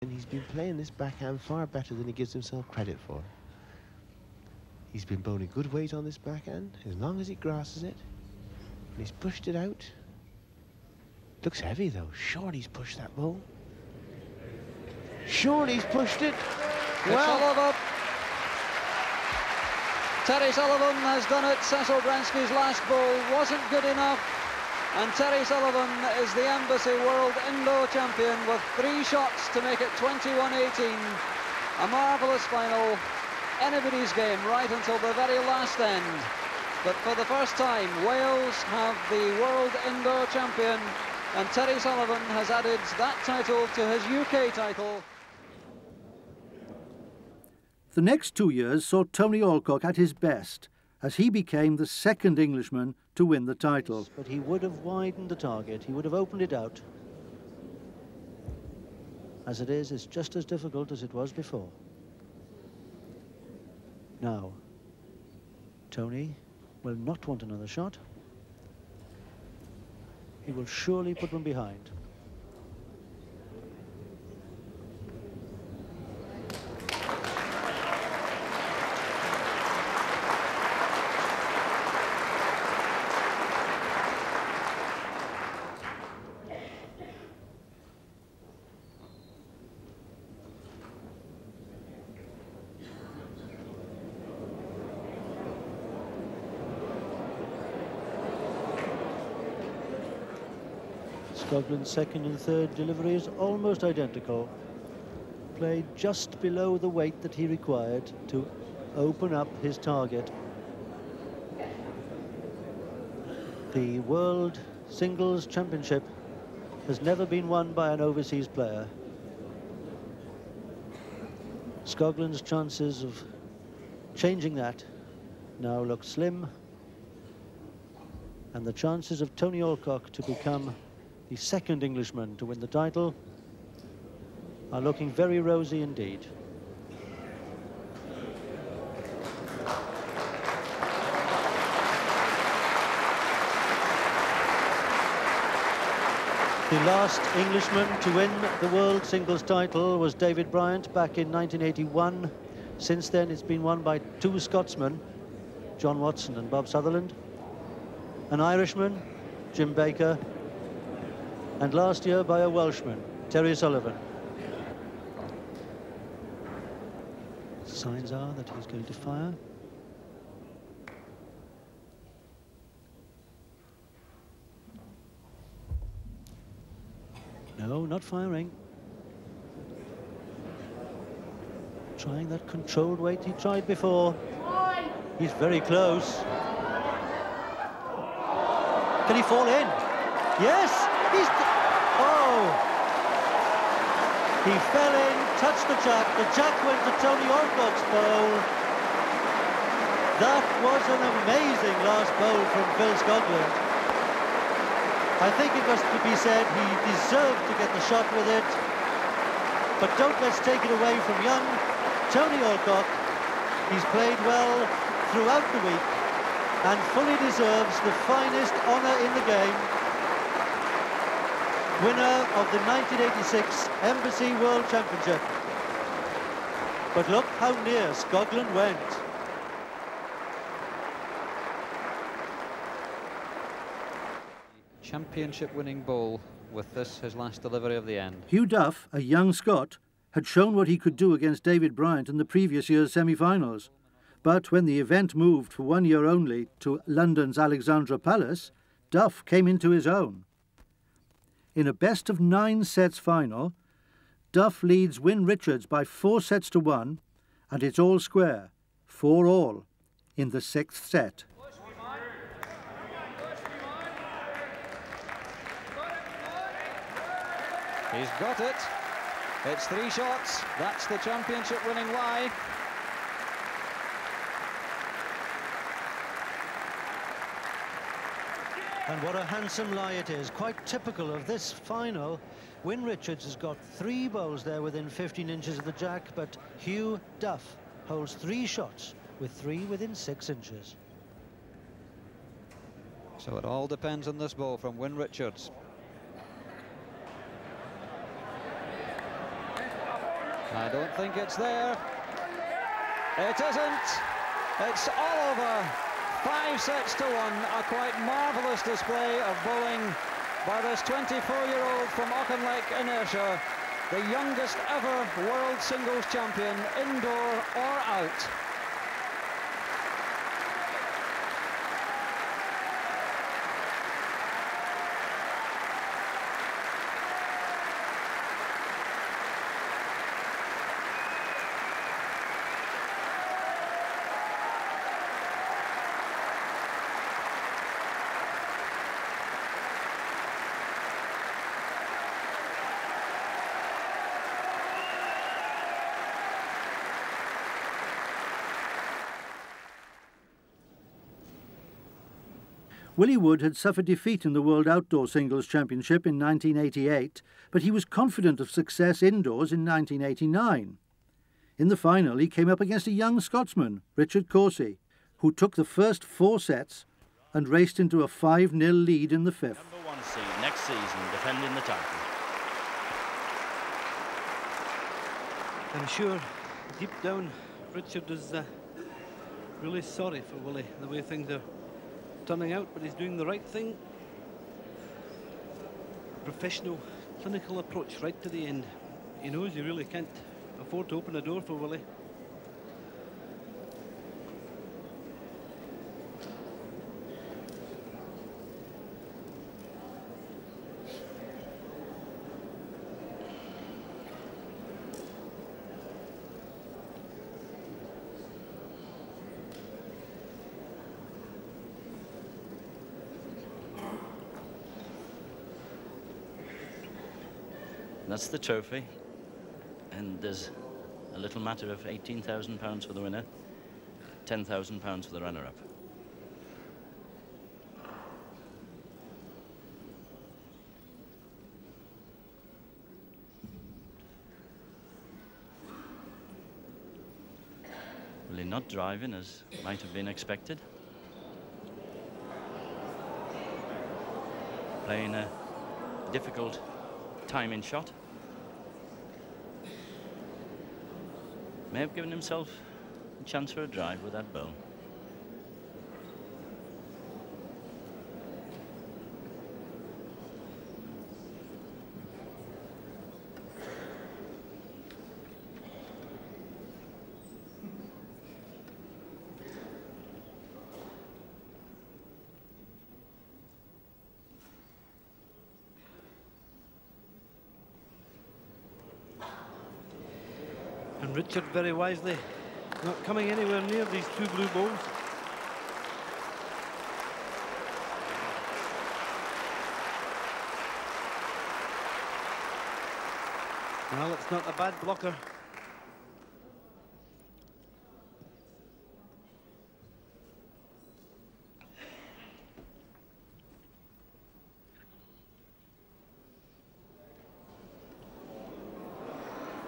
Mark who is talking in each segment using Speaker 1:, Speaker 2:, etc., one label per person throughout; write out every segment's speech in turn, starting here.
Speaker 1: And he's been playing this backhand far better than he gives himself credit for. He's been bowling good weight on this backhand, as long as he grasses it. And he's pushed it out. Looks heavy, though. Surely he's pushed that ball. Surely he's pushed it.
Speaker 2: Well, Terry Sullivan has done it. Cecil Bransky's last ball wasn't good enough. And Terry Sullivan is the Embassy World Indoor Champion with 3 shots to make it 21-18. A marvellous final. Anybody's game right until the very last end. But for the first time, Wales have the World Indoor Champion, and Terry Sullivan has added that title to his UK title.
Speaker 3: The next 2 years saw Tony Alcock at his best, as he became the second Englishman to win the title.
Speaker 4: But he would have widened the target, he would have opened it out. As it is, it's just as difficult as it was before. Now, Tony will not want another shot. He will surely put one behind. Scotland's second and third delivery is almost identical. Played just below the weight that he required to open up his target. The World Singles Championship has never been won by an overseas player. Scotland's chances of changing that now look slim, and the chances of Tony Alcock to become the second Englishman to win the title are looking very rosy indeed. The last Englishman to win the world singles title was David Bryant back in 1981. Since then, it's been won by 2 Scotsmen, John Watson and Bob Sutherland, an Irishman, Jim Baker, and last year by a Welshman, Terry Sullivan. Signs are that he's going to fire. No, not firing. Trying that controlled weight he tried before. He's very close. Can he fall in? Yes! He fell in, touched the jack went to Tony Alcock's bowl. That was an amazing last bowl from Phil Scotland. I think it was to be said he deserved to get the shot with it, but don't let's take it away from young Tony Alcock. He's played well throughout the week and fully deserves the finest honour in the game. Winner of the 1986 Embassy World Championship. But look how near Scotland went.
Speaker 2: Championship winning ball with this, his last delivery of the end.
Speaker 3: Hugh Duff, a young Scot, had shown what he could do against David Bryant in the previous year's semi-finals. But when the event moved for 1 year only to London's Alexandra Palace, Duff came into his own. In a best-of-9 sets final, Duff leads Wyn Richards by 4 sets to 1, and it's all square, 4-all, in the 6th set.
Speaker 2: He's got it. It's 3 shots. That's the championship-winning lie.
Speaker 4: And what a handsome lie it is, quite typical of this final. Wyn Richards has got 3 bowls there within 15 inches of the jack, but Hugh Duff holds 3 shots with 3 within 6 inches.
Speaker 2: So it all depends on this ball from Wyn Richards. I don't think it's there. It isn't. It's all over. 5 sets to 1. A quite marvellous display of bowling by this 24-year-old from Auchinleck in Ayrshire, the youngest ever world singles champion, indoor or out.
Speaker 3: Willie Wood had suffered defeat in the World Outdoor Singles Championship in 1988, but he was confident of success indoors in 1989. In the final, he came up against a young Scotsman, Richard Corsie, who took the first 4 sets and raced into a 5-0 lead in the 5th.
Speaker 5: #1 seed next season, defending the title.
Speaker 6: I'm sure deep down Richard is really sorry for Willie, the way things are turning out, but he's doing the right thing. Professional, clinical approach right to the end. He knows you really can't afford to open a door for Willie.
Speaker 5: That's the trophy, and there's a little matter of £18,000 for the winner, £10,000 for the runner-up. Really not driving as might have been expected. Playing a difficult timing shot. May have given himself a chance for a drive with that bowl.
Speaker 6: And Richard, very wisely, not coming anywhere near these 2 blue balls. Well, it's not a bad blocker.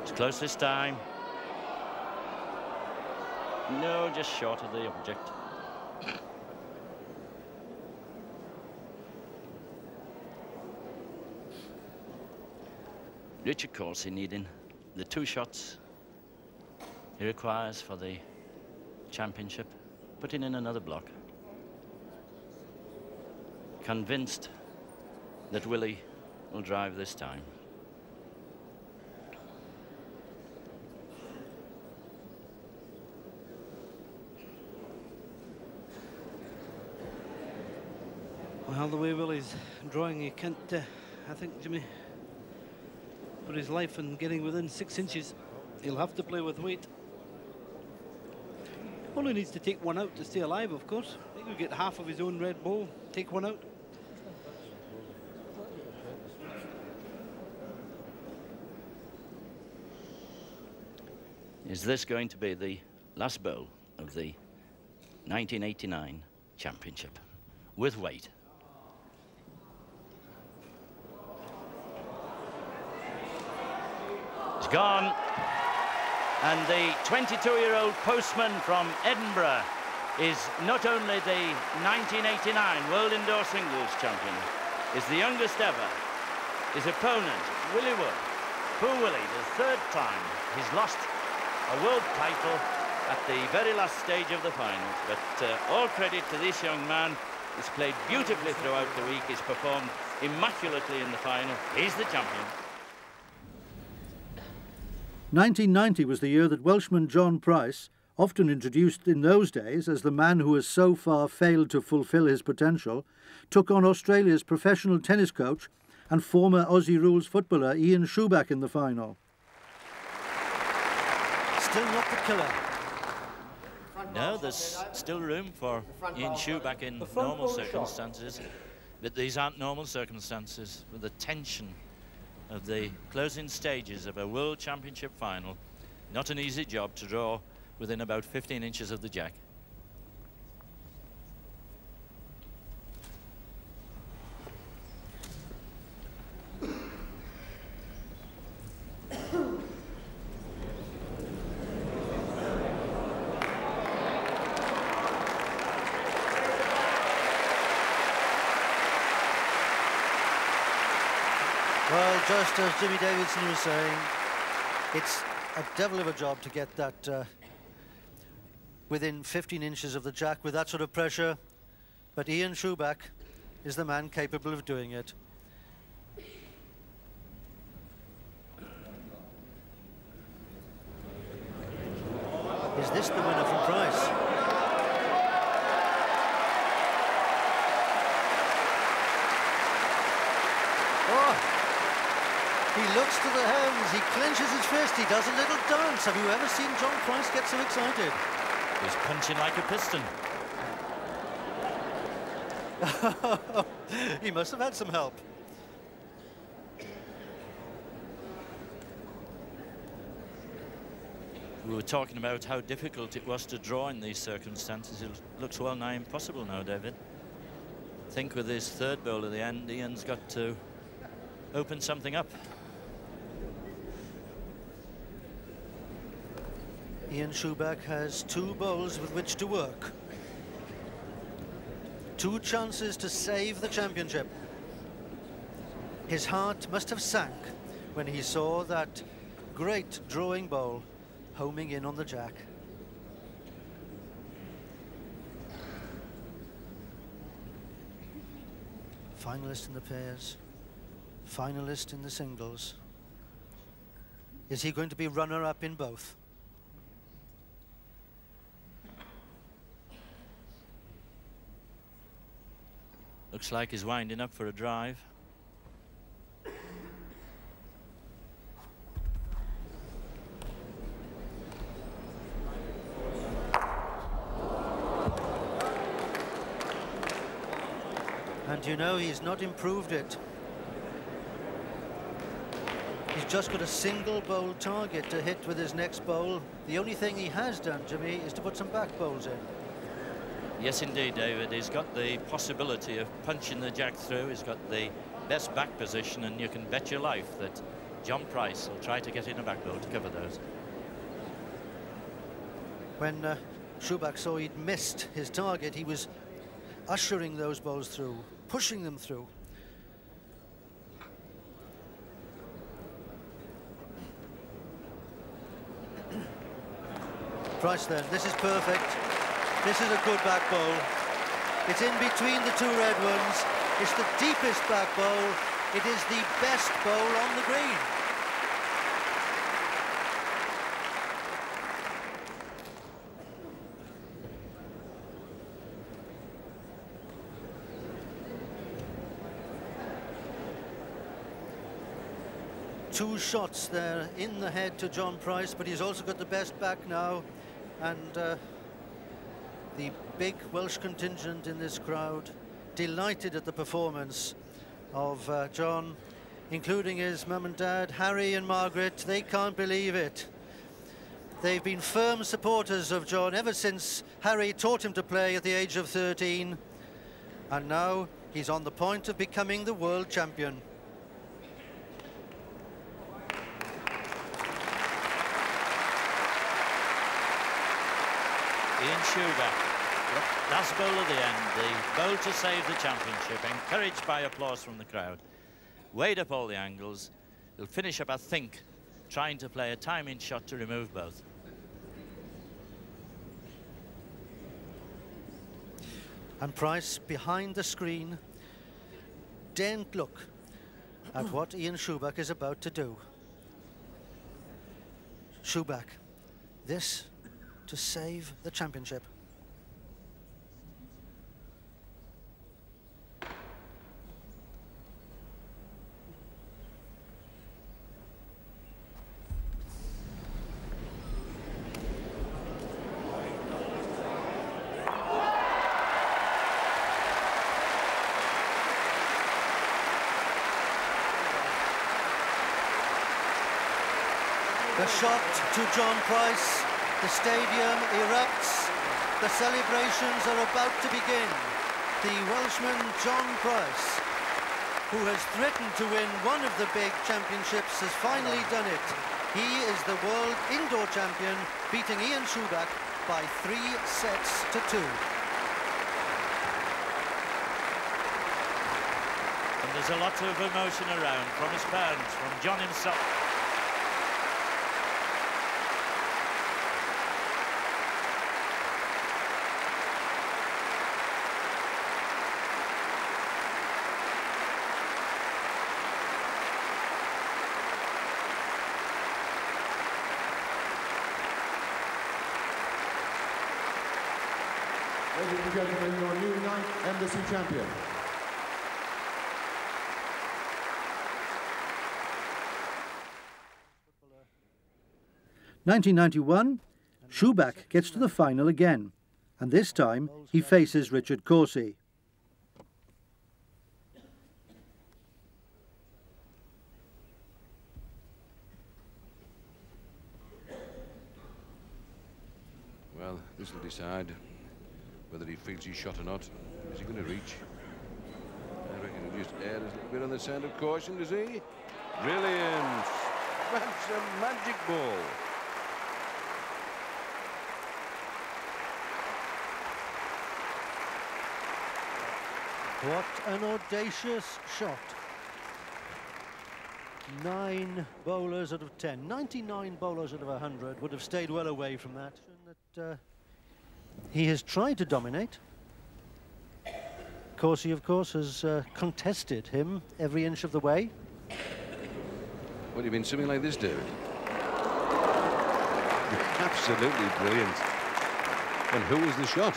Speaker 5: It's close this time. No, just short of the object. Richard Corsie needing the 2 shots he requires for the championship, putting in another block. Convinced that Willie will drive this time.
Speaker 6: Well, the way Willie's drawing, he can't, I think, Jimmy, put his life in getting within 6 inches. He'll have to play with weight. Only needs to take 1 out to stay alive, of course. He could get half of his own red ball, take 1 out.
Speaker 5: Is this going to be the last bowl of the 1989 championship with weight? It's gone, and the 22-year-old postman from Edinburgh is not only the 1989 World Indoor Singles champion, is the youngest ever. His opponent, Willie Wood, Poor Willie, the third time he's lost a world title at the very last stage of the final. But all credit to this young man. He's played beautifully throughout the week. He's performed immaculately in the final. He's the champion.
Speaker 3: 1990 was the year that Welshman John Price, often introduced in those days as the man who has so far failed to fulfil his potential, took on Australia's professional tennis coach and former Aussie rules footballer Ian Schuback in the final.
Speaker 4: Still not the killer.
Speaker 5: No, there's still room for Ian Schuback in normal circumstances, but these aren't normal circumstances with the tension of the closing stages of a World Championship final. Not an easy job to draw within about 15 inches of the jack.
Speaker 4: Well, just as Jimmy Davidson was saying, it's a devil of a job to get that within 15 inches of the jack with that sort of pressure, but Ian Schuback is the man capable of doing it. Is this the winner from Price? Oh! He looks to the heavens, he clenches his fist, he does a little dance. Have you ever seen John Price get so excited?
Speaker 5: He's punching like a piston.
Speaker 4: He must have had some help.
Speaker 5: We were talking about how difficult it was to draw in these circumstances. It looks well nigh impossible now, David. I think with his third bowl at the end, Ian's got to open something up.
Speaker 4: Ian Schuback has 2 bowls with which to work. 2 chances to save the championship. His heart must have sank when he saw that great drawing bowl homing in on the jack. Finalist in the pairs, finalist in the singles. Is he going to be runner-up in both?
Speaker 5: Looks like he's winding up for a drive.
Speaker 4: And you know, he's not improved it. He's just got a single bowl target to hit with his next bowl. The only thing he has done, Jimmy, is to put some back bowls in.
Speaker 5: Yes, indeed, David. He's got the possibility of punching the jack through. He's got the best back position, and you can bet your life that John Price will try to get in a back bowl to cover those.
Speaker 4: When Schuback saw he'd missed his target, he was ushering those bowls through, pushing them through. Price then, this is perfect. This is a good back bowl. It's in between the 2 red ones. It's the deepest back bowl. It is the best bowl on the green. Two shots there in the head to John Price, but he's also got the best back now. And the big Welsh contingent in this crowd delighted at the performance of John, including his mum and dad, Harry and Margaret. They can't believe it. They've been firm supporters of John ever since Harry taught him to play at the age of 13. And now he's on the point of becoming the world champion.
Speaker 5: Ian Schuback, last bowl of the end, the bowl to save the championship, encouraged by applause from the crowd. Weighed up all the angles, He'll finish up, I think, trying to play a timing shot to remove both.
Speaker 3: And Price, behind the screen, daren't look at what Ian Schuback is about to do. Schuback, this to save the championship. The shot to John Price, the stadium erupts, the celebrations are about to begin. The Welshman John Price, who has threatened to win one of the big championships, has finally done it. He is the world indoor champion, beating Ian Schuback by 3 sets to 2.
Speaker 5: And there's a lot of emotion around from his parents, from John himself.
Speaker 7: Ladies and gentlemen, your new 9th Embassy champion.
Speaker 3: (1991), Schuback gets to the final again, and this time he faces Richard Corsi.
Speaker 8: Well, this will decide whether he feels he's shot or not. Is he going to reach? I reckon he just erred a little bit on the side of caution, does he? Brilliant! That's a magic ball.
Speaker 3: What an audacious shot. 9 bowlers out of 10, 99 bowlers out of 100 would have stayed well away from that. He has tried to dominate. Corsi, of course, has contested him every inch of the way.
Speaker 8: What do you mean, something like this, David? Absolutely brilliant. And who was the shot?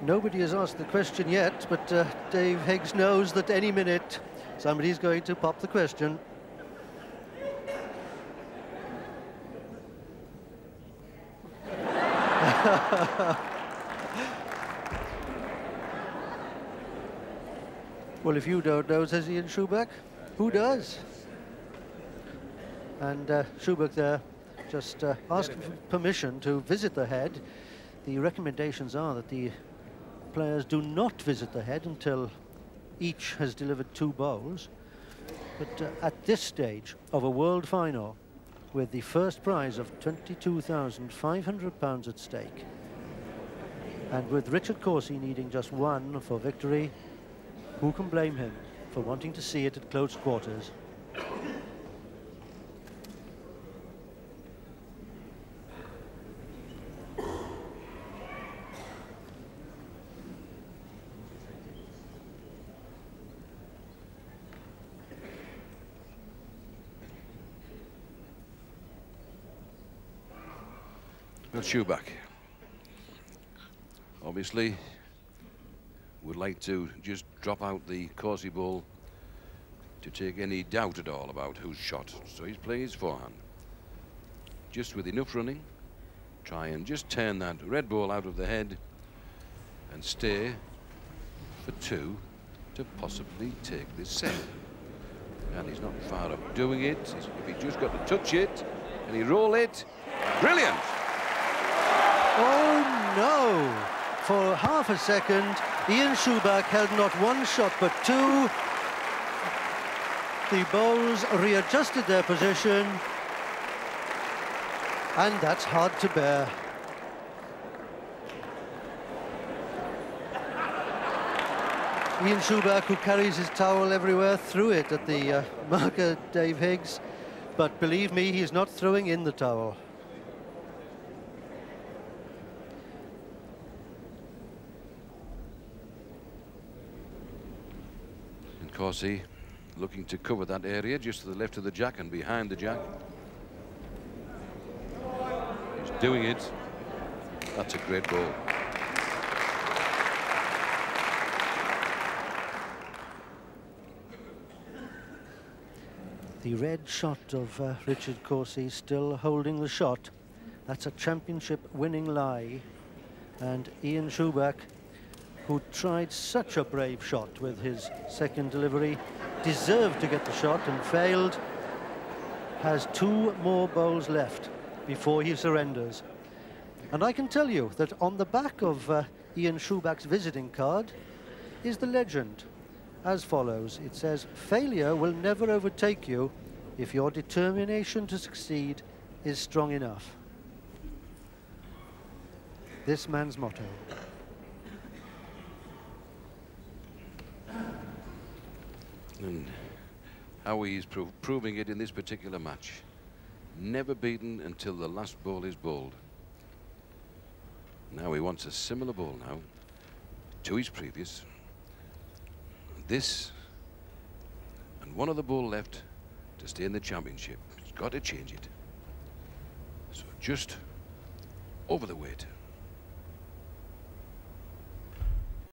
Speaker 3: Nobody has asked the question yet, but Dave Higgs knows that any minute somebody's going to pop the question. Well, if you don't know, says Ian Schuback, who does? And Schuback there just asked for permission to visit the head. The recommendations are that the players do not visit the head until each has delivered 2 bowls. But at this stage of a world final, with the first prize of £22,500 at stake, and with Richard Corsi needing just 1 for victory, who can blame him for wanting to see it at close quarters?
Speaker 8: Well, Schuback obviously would like to just drop out the Corsi ball to take any doubt at all about who's shot. So he's playing his forehand. Just with enough running, try and just turn that red ball out of the head and stay for 2 to possibly take this set. And he's not far off doing it. If he just got to touch it and he roll it, brilliant!
Speaker 3: Oh no! For half a second, Ian Schuback held not 1 shot but 2. The bowls readjusted their position, and that's hard to bear.
Speaker 4: Ian Schuback, who carries his towel everywhere, threw it at the marker, Dave Higgs. But believe me, he's not throwing in the towel.
Speaker 8: And Corsi looking to cover that area just to the left of the jack and behind the jack. He's doing it. That's a great ball.
Speaker 4: The red shot of Richard Corsi still holding the shot. That's a championship winning lie. And Ian Schuback, who tried such a brave shot with his second delivery, deserved to get the shot and failed, has 2 more bowls left before he surrenders. And I can tell you that on the back of Ian Schuback's visiting card is the legend, as follows. It says, "Failure will never overtake you if your determination to succeed is strong enough." This man's motto.
Speaker 8: And how he's proving it in this particular match. Never beaten until the last ball is bowled. Now he wants a similar ball now to his previous. This and one other ball left to stay in the championship. He's got to change it. So just over the weight.